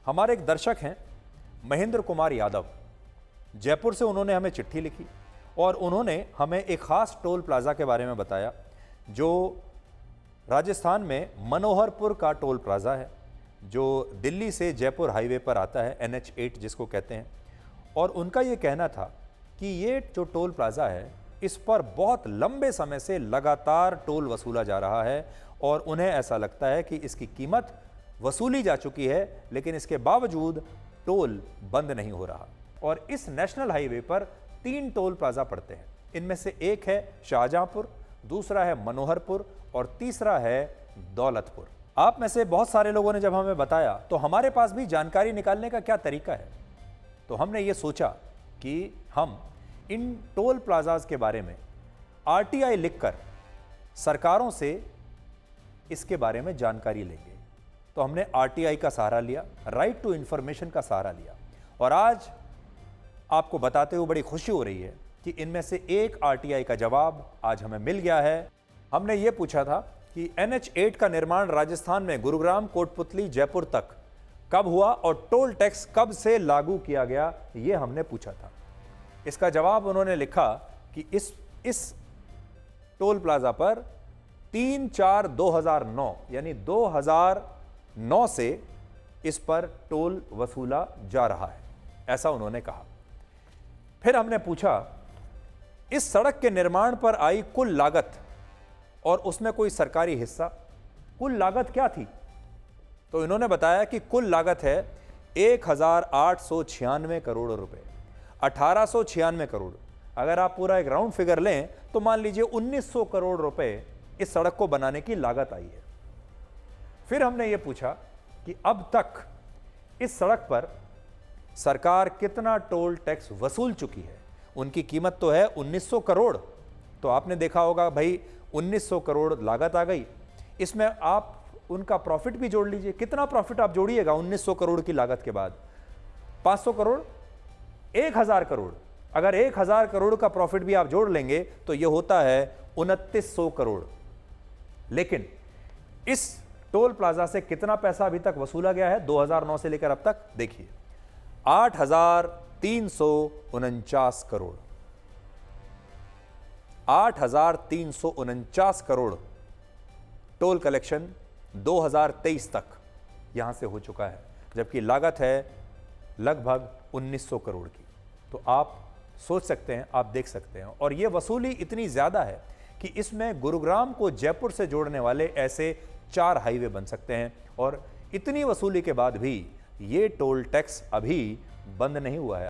हमारे एक दर्शक हैं महेंद्र कुमार यादव, जयपुर से उन्होंने हमें चिट्ठी लिखी और उन्होंने हमें एक ख़ास टोल प्लाज़ा के बारे में बताया जो राजस्थान में मनोहरपुर का टोल प्लाज़ा है, जो दिल्ली से जयपुर हाईवे पर आता है, NH8 जिसको कहते हैं। और उनका ये कहना था कि ये जो टोल प्लाज़ा है इस पर बहुत लंबे समय से लगातार टोल वसूला जा रहा है और उन्हें ऐसा लगता है कि इसकी कीमत वसूली जा चुकी है, लेकिन इसके बावजूद टोल बंद नहीं हो रहा। और इस नेशनल हाईवे पर 3 टोल प्लाज़ा पड़ते हैं। इनमें से एक है शाहजहांपुर, दूसरा है मनोहरपुर और तीसरा है दौलतपुर। आप में से बहुत सारे लोगों ने जब हमें बताया तो हमारे पास भी जानकारी निकालने का क्या तरीका है, तो हमने ये सोचा कि हम इन टोल प्लाजाज के बारे में RTI लिखकर सरकारों से इसके बारे में जानकारी लेंगे। तो हमने RTI का सहारा लिया, राइट टू इंफॉर्मेशन का सहारा लिया, और आज आपको बताते हुए बड़ी खुशी हो रही है कि इनमें से एक RTI का जवाब आज हमें मिल गया है। हमने ये पूछा था कि NH8 का निर्माण राजस्थान में गुरुग्राम, कोटपुतली, जयपुर तक कब हुआ और टोल टैक्स कब से लागू किया गया, ये हमने पूछा था। इसका जवाब उन्होंने लिखा कि इस टोल प्लाजा पर 3/4/2009 यानी 2009 से इस पर टोल वसूला जा रहा है, ऐसा उन्होंने कहा। फिर हमने पूछा इस सड़क के निर्माण पर आई कुल लागत और उसमें कोई सरकारी हिस्सा, कुल लागत क्या थी? तो इन्होंने बताया कि कुल लागत है 1896 करोड़ रुपए, 1896 करोड़। अगर आप पूरा एक राउंड फिगर लें तो मान लीजिए 1900 करोड़ रुपए इस सड़क को बनाने की लागत आई है। फिर हमने ये पूछा कि अब तक इस सड़क पर सरकार कितना टोल टैक्स वसूल चुकी है। उनकी कीमत तो है 1900 करोड़, तो आपने देखा होगा भाई 1900 करोड़ लागत आ गई, इसमें आप उनका प्रॉफिट भी जोड़ लीजिए। कितना प्रॉफिट आप जोड़िएगा 1900 करोड़ की लागत के बाद? 500 करोड़, 1000 करोड़। अगर 1000 करोड़ का प्रॉफिट भी आप जोड़ लेंगे तो यह होता है 2900 करोड़। लेकिन इस टोल प्लाजा से कितना पैसा अभी तक वसूला गया है 2009 से लेकर अब तक? देखिए 8349 करोड़, 8349 करोड़ टोल कलेक्शन 2023 तक यहां से हो चुका है, जबकि लागत है लगभग 1900 करोड़ की। तो आप सोच सकते हैं, आप देख सकते हैं। और यह वसूली इतनी ज्यादा है कि इसमें गुरुग्राम को जयपुर से जोड़ने वाले ऐसे 4 हाईवे बन सकते हैं। और इतनी वसूली के बाद भी ये टोल टैक्स अभी बंद नहीं हुआ है।